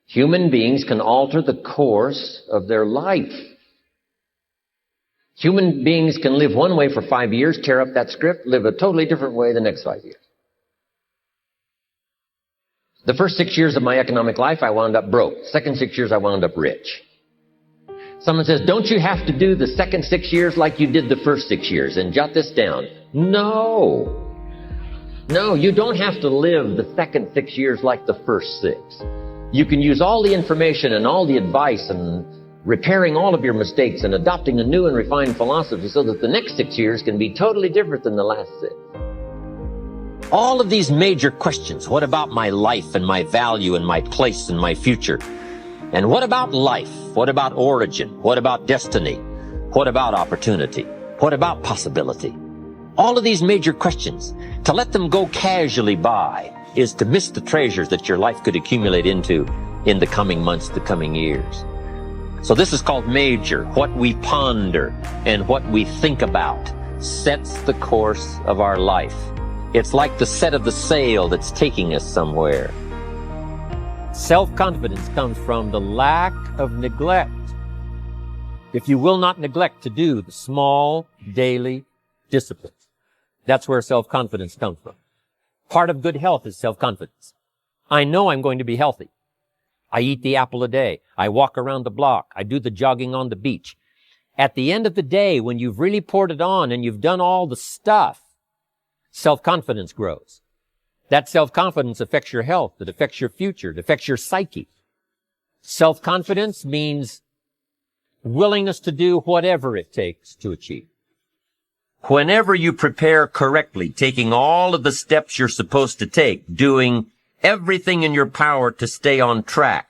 Human beings can alter the course of their life. Human beings can live one way for 5 years, tear up that script, live a totally different way the next 5 years. The first 6 years of my economic life, I wound up broke. Second 6 years, I wound up rich. Someone says, don't you have to do the second 6 years like you did the first 6 years? And jot this down. No. No, you don't have to live the second 6 years like the first 6. You can use all the information and all the advice and repairing all of your mistakes and adopting a new and refined philosophy so that the next 6 years can be totally different than the last 6. All of these major questions, what about my life and my value and my place and my future? And what about life? What about origin? What about destiny? What about opportunity? What about possibility? All of these major questions, to let them go casually by is to miss the treasures that your life could accumulate into in the coming months, the coming years. So this is called major. What we ponder and what we think about sets the course of our life. It's like the set of the sail that's taking us somewhere. Self-confidence comes from the lack of neglect. If you will not neglect to do the small daily disciplines, that's where self-confidence comes from. Part of good health is self-confidence. I know I'm going to be healthy. I eat the apple a day. I walk around the block. I do the jogging on the beach. At the end of the day, when you've really poured it on and you've done all the stuff, self-confidence grows. That self-confidence affects your health. It affects your future. It affects your psyche. Self-confidence means willingness to do whatever it takes to achieve. Whenever you prepare correctly, taking all of the steps you're supposed to take, doing everything in your power to stay on track,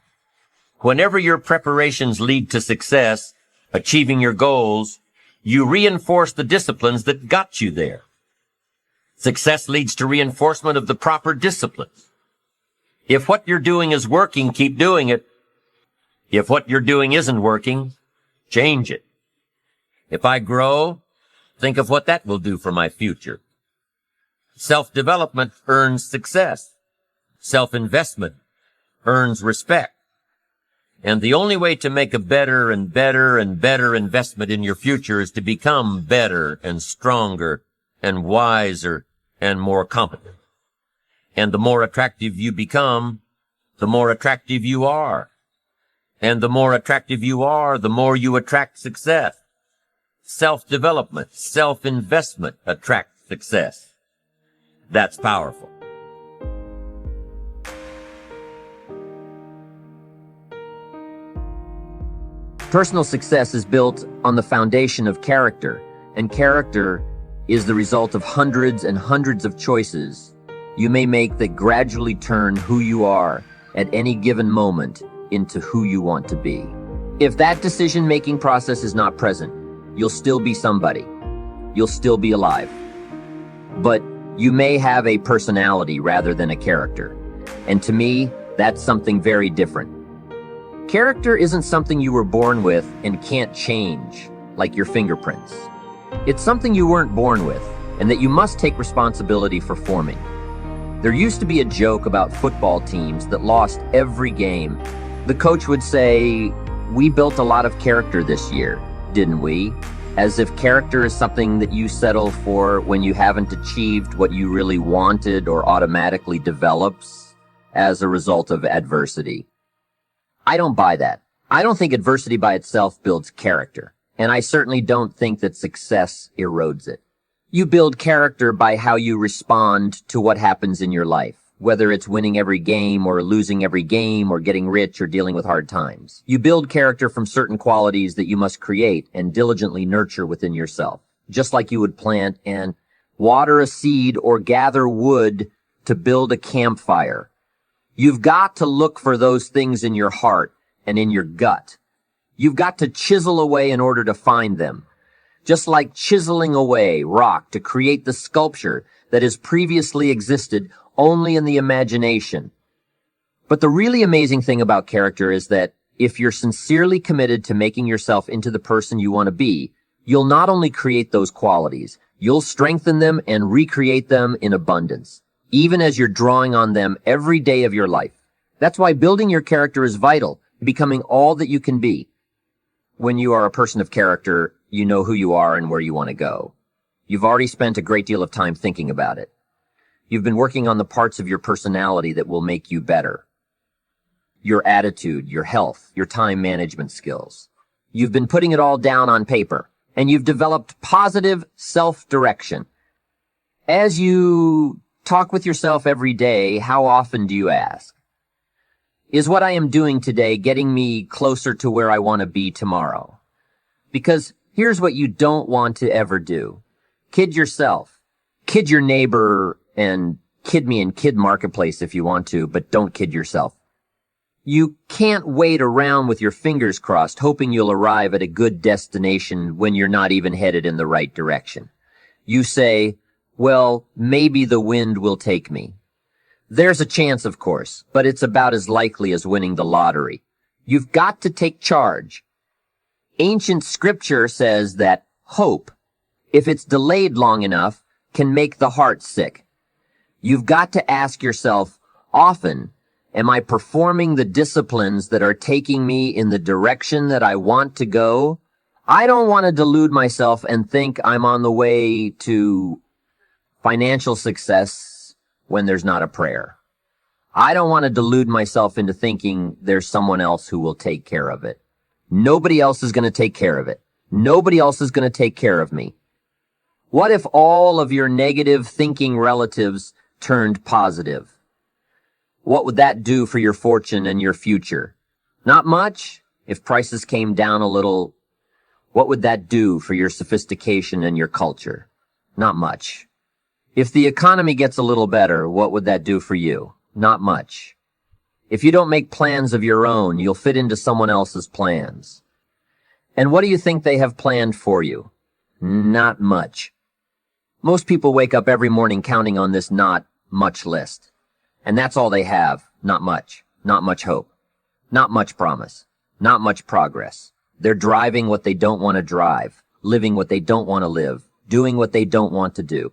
whenever your preparations lead to success, achieving your goals, you reinforce the disciplines that got you there. Success leads to reinforcement of the proper disciplines. If what you're doing is working, keep doing it. If what you're doing isn't working, change it. If I grow, think of what that will do for my future. Self-development earns success. Self-investment earns respect. And the only way to make a better and better and better investment in your future is to become better and stronger and wiser and more competent. And the more attractive you become, the more attractive you are. And the more attractive you are, the more you attract success. Self-development, self-investment attracts success. That's powerful. Personal success is built on the foundation of character, and character is the result of hundreds and hundreds of choices you may make that gradually turn who you are at any given moment into who you want to be. If that decision-making process is not present, you'll still be somebody. You'll still be alive. But you may have a personality rather than a character. And to me, that's something very different. Character isn't something you were born with and can't change, like your fingerprints. It's something you weren't born with, and that you must take responsibility for forming. There used to be a joke about football teams that lost every game. The coach would say, "We built a lot of character this year, didn't we?" As if character is something that you settle for when you haven't achieved what you really wanted or automatically develops as a result of adversity. I don't buy that. I don't think adversity by itself builds character, and I certainly don't think that success erodes it. You build character by how you respond to what happens in your life, whether it's winning every game or losing every game or getting rich or dealing with hard times. You build character from certain qualities that you must create and diligently nurture within yourself, just like you would plant and water a seed or gather wood to build a campfire. You've got to look for those things in your heart and in your gut. You've got to chisel away in order to find them. Just like chiseling away rock to create the sculpture that has previously existed only in the imagination. But the really amazing thing about character is that if you're sincerely committed to making yourself into the person you want to be, you'll not only create those qualities, you'll strengthen them and recreate them in abundance, even as you're drawing on them every day of your life, That's why building your character is vital, becoming all that you can be. When you are a person of character, you know who you are and where you want to go. You've already spent a great deal of time thinking about it. You've been working on the parts of your personality that will make you better. Your attitude, your health, your time management skills. You've been putting it all down on paper, and you've developed positive self-direction. As you talk with yourself every day, how often do you ask, is what I am doing today getting me closer to where I want to be tomorrow? Because here's what you don't want to ever do. Kid yourself. Kid your neighbor and kid me in Kid Marketplace if you want to, but don't kid yourself. You can't wait around with your fingers crossed, hoping you'll arrive at a good destination when you're not even headed in the right direction. You say, well, maybe the wind will take me. There's a chance, of course, but it's about as likely as winning the lottery. You've got to take charge. Ancient scripture says that hope, if it's delayed long enough, can make the heart sick. You've got to ask yourself often, am I performing the disciplines that are taking me in the direction that I want to go? I don't want to delude myself and think I'm on the way to financial success when there's not a prayer. I don't want to delude myself into thinking there's someone else who will take care of it. Nobody else is going to take care of it. Nobody else is going to take care of me. What if all of your negative thinking relatives turned positive? What would that do for your fortune and your future? Not much. If prices came down a little, what would that do for your sophistication and your culture? Not much. If the economy gets a little better, what would that do for you? Not much. If you don't make plans of your own, you'll fit into someone else's plans. And what do you think they have planned for you? Not much. Most people wake up every morning counting on this not much list. And that's all they have. Not much. Not much hope. Not much promise. Not much progress. They're driving what they don't want to drive, living what they don't want to live, doing what they don't want to do.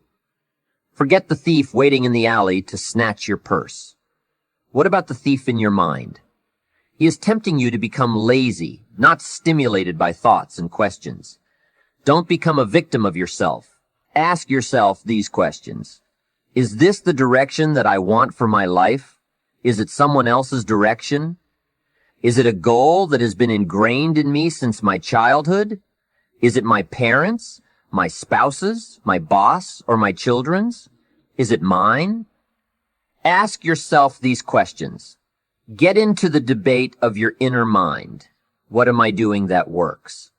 Forget the thief waiting in the alley to snatch your purse. What about the thief in your mind? He is tempting you to become lazy, not stimulated by thoughts and questions. Don't become a victim of yourself. Ask yourself these questions. Is this the direction that I want for my life? Is it someone else's direction? Is it a goal that has been ingrained in me since my childhood? Is it my parents, my spouses, my boss, or my children's? Is it mine? Ask yourself these questions. Get into the debate of your inner mind. What am I doing that works?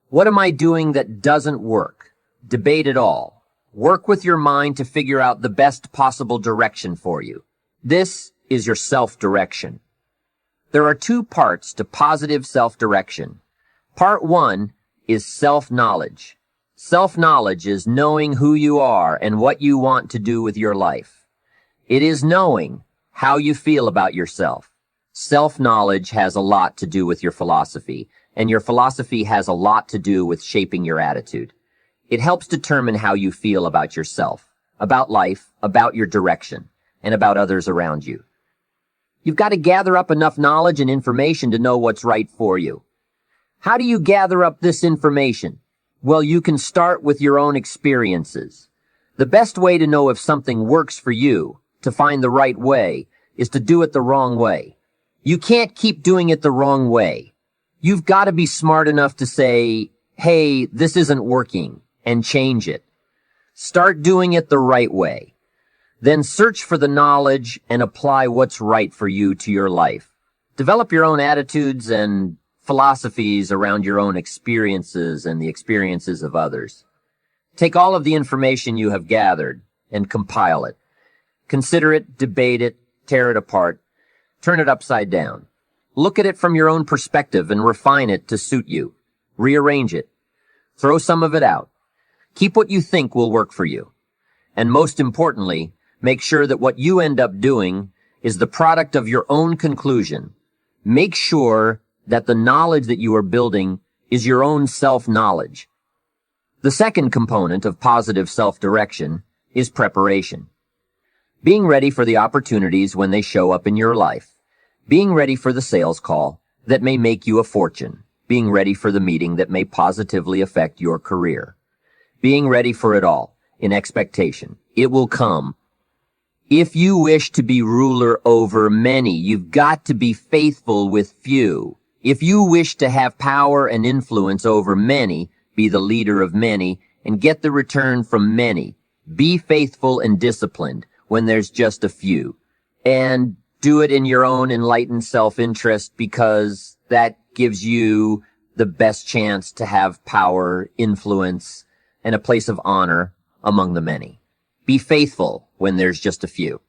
What am I doing that doesn't work? Debate it all. Work with your mind to figure out the best possible direction for you. This is your self-direction. There are two parts to positive self-direction. Part one is self-knowledge. Self-knowledge is knowing who you are and what you want to do with your life. It is knowing how you feel about yourself. Self-knowledge has a lot to do with your philosophy, and your philosophy has a lot to do with shaping your attitude. It helps determine how you feel about yourself, about life, about your direction, and about others around you. You've got to gather up enough knowledge and information to know what's right for you. How do you gather up this information? Well, you can start with your own experiences. The best way to know if something works for you, to find the right way, is to do it the wrong way. You can't keep doing it the wrong way. You've got to be smart enough to say, hey, this isn't working, and change it. Start doing it the right way. Then search for the knowledge and apply what's right for you to your life. Develop your own attitudes and philosophies around your own experiences and the experiences of others. Take all of the information you have gathered and compile it. Consider it, debate it, tear it apart, turn it upside down. Look at it from your own perspective and refine it to suit you. Rearrange it. Throw some of it out. Keep what you think will work for you. And most importantly, make sure that what you end up doing is the product of your own conclusion. Make sure that the knowledge that you are building is your own self-knowledge. The second component of positive self-direction is preparation. Being ready for the opportunities when they show up in your life. Being ready for the sales call that may make you a fortune. Being ready for the meeting that may positively affect your career. Being ready for it all in expectation. It will come. If you wish to be ruler over many, you've got to be faithful with few. If you wish to have power and influence over many, be the leader of many, and get the return from many. Be faithful and disciplined when there's just a few. And do it in your own enlightened self-interest, because that gives you the best chance to have power, influence, and a place of honor among the many. Be faithful when there's just a few.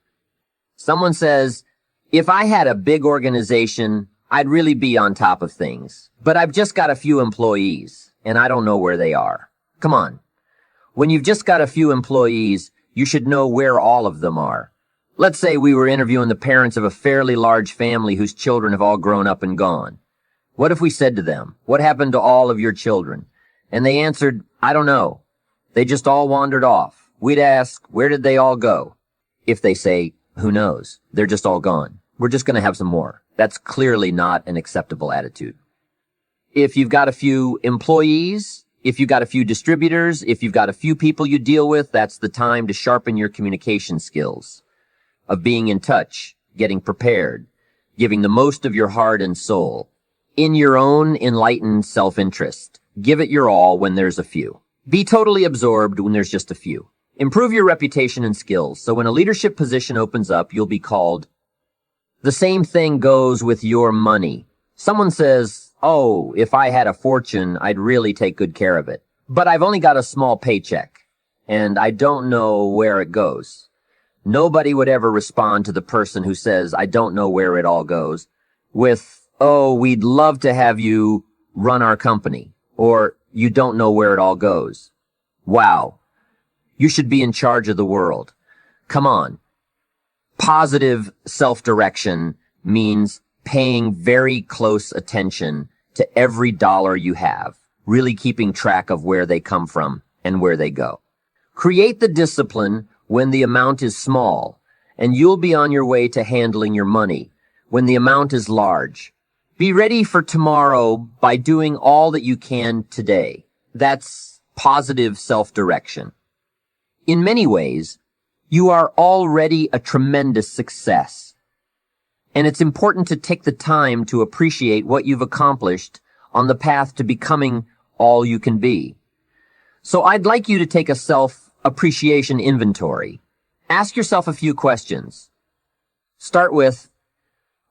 Someone says, if I had a big organization, I'd really be on top of things. But I've just got a few employees, and I don't know where they are. Come on. When you've just got a few employees, you should know where all of them are. Let's say we were interviewing the parents of a fairly large family whose children have all grown up and gone. What if we said to them, what happened to all of your children? And they answered, I don't know. They just all wandered off. We'd ask, where did they all go? If they say, who knows? They're just all gone. We're just going to have some more. That's clearly not an acceptable attitude. If you've got a few employees, if you've got a few distributors, if you've got a few people you deal with, that's the time to sharpen your communication skills. Of being in touch, getting prepared, giving the most of your heart and soul. In your own enlightened self-interest. Give it your all when there's a few. Be totally absorbed when there's just a few. Improve your reputation and skills, so when a leadership position opens up, you'll be called. The same thing goes with your money. Someone says, oh, if I had a fortune, I'd really take good care of it. But I've only got a small paycheck, and I don't know where it goes. Nobody would ever respond to the person who says, I don't know where it all goes, with, oh, we'd love to have you run our company, or you don't know where it all goes. Wow. You should be in charge of the world. Come on. Positive self-direction means paying very close attention to every dollar you have, really keeping track of where they come from and where they go. Create the discipline when the amount is small, and you'll be on your way to handling your money when the amount is large. Be ready for tomorrow by doing all that you can today. That's positive self-direction. In many ways, you are already a tremendous success. And it's important to take the time to appreciate what you've accomplished on the path to becoming all you can be. So I'd like you to take a self-appreciation inventory. Ask yourself a few questions. Start with,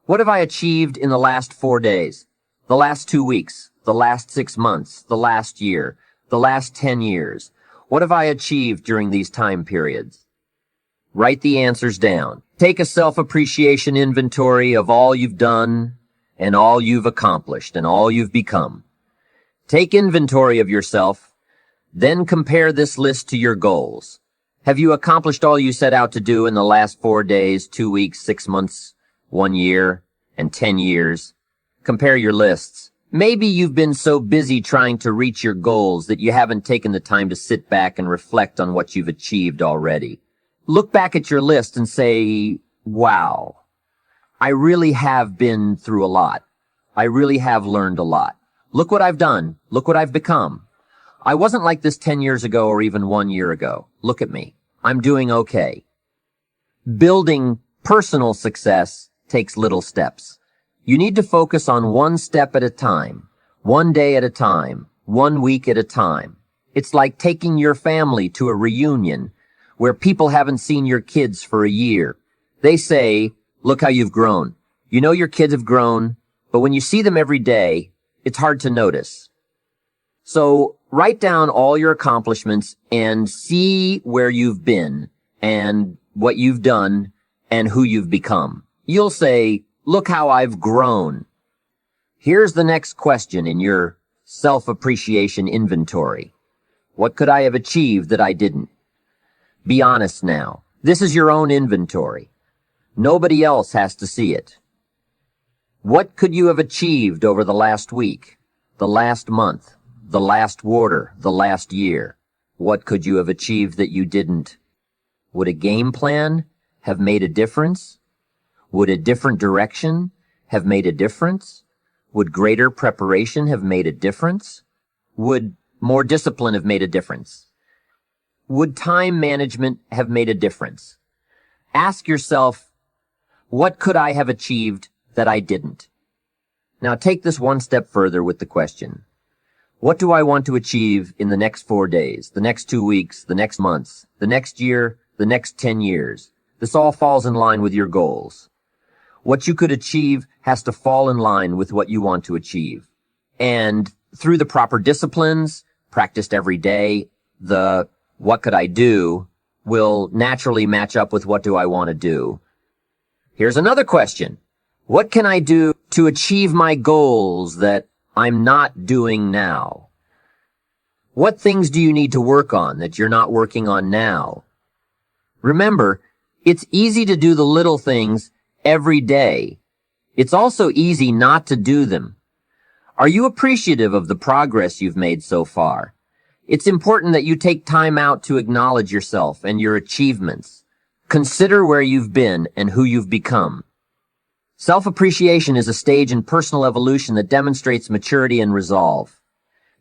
what have I achieved in the last 4 days, the last 2 weeks, the last 6 months, the last year, the last 10 years? What have I achieved during these time periods? Write the answers down. Take a self-appreciation inventory of all you've done and all you've accomplished and all you've become. Take inventory of yourself, then compare this list to your goals. Have you accomplished all you set out to do in the last 4 days, 2 weeks, 6 months, 1 year, and 10 years? Compare your lists. Maybe you've been so busy trying to reach your goals that you haven't taken the time to sit back and reflect on what you've achieved already. Look back at your list and say, wow, I really have been through a lot. I really have learned a lot. Look what I've done. Look what I've become. I wasn't like this 10 years ago or even 1 year ago. Look at me. I'm doing okay. Building personal success takes little steps. You need to focus on one step at a time, 1 day at a time, 1 week at a time. It's like taking your family to a reunion where people haven't seen your kids for a year. They say, look how you've grown. You know your kids have grown, but when you see them every day, it's hard to notice. So write down all your accomplishments and see where you've been and what you've done and who you've become. You'll say, look how I've grown. Here's the next question in your self-appreciation inventory. What could I have achieved that I didn't? Be honest now. This is your own inventory. Nobody else has to see it. What could you have achieved over the last week, the last month, the last quarter, the last year? What could you have achieved that you didn't? Would a game plan have made a difference? Would a different direction have made a difference? Would greater preparation have made a difference? Would more discipline have made a difference? Would time management have made a difference? Ask yourself, what could I have achieved that I didn't? Now take this one step further with the question, what do I want to achieve in the next 4 days, the next 2 weeks, the next months, the next year, the next 10 years? This all falls in line with your goals. What you could achieve has to fall in line with what you want to achieve. And through the proper disciplines, practiced every day, the what could I do will naturally match up with what do I want to do. Here's another question. What can I do to achieve my goals that I'm not doing now? What things do you need to work on that you're not working on now? Remember, it's easy to do the little things every day. It's also easy not to do them. Are you appreciative of the progress you've made so far? It's important that you take time out to acknowledge yourself and your achievements. Consider where you've been and who you've become. Self-appreciation is a stage in personal evolution that demonstrates maturity and resolve.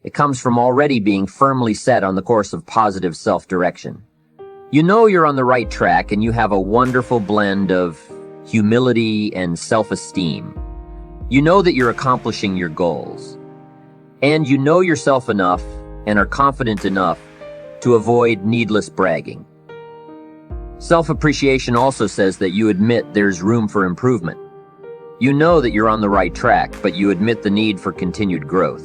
It comes from already being firmly set on the course of positive self-direction. You know you're on the right track and you have a wonderful blend of humility and self-esteem. You know that you're accomplishing your goals. And you know yourself enough and are confident enough to avoid needless bragging. Self-appreciation also says that you admit there's room for improvement. You know that you're on the right track, but you admit the need for continued growth.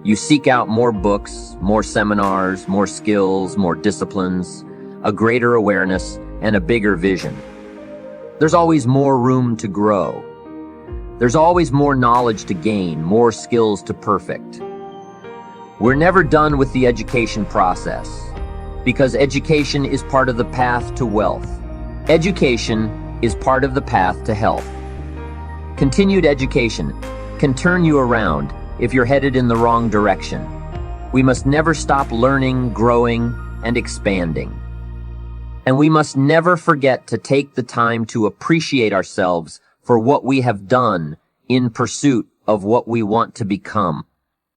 You seek out more books, more seminars, more skills, more disciplines, a greater awareness, and a bigger vision. There's always more room to grow. There's always more knowledge to gain, more skills to perfect. We're never done with the education process, because education is part of the path to wealth. Education is part of the path to health. Continued education can turn you around if you're headed in the wrong direction. We must never stop learning, growing, and expanding. And we must never forget to take the time to appreciate ourselves for what we have done in pursuit of what we want to become.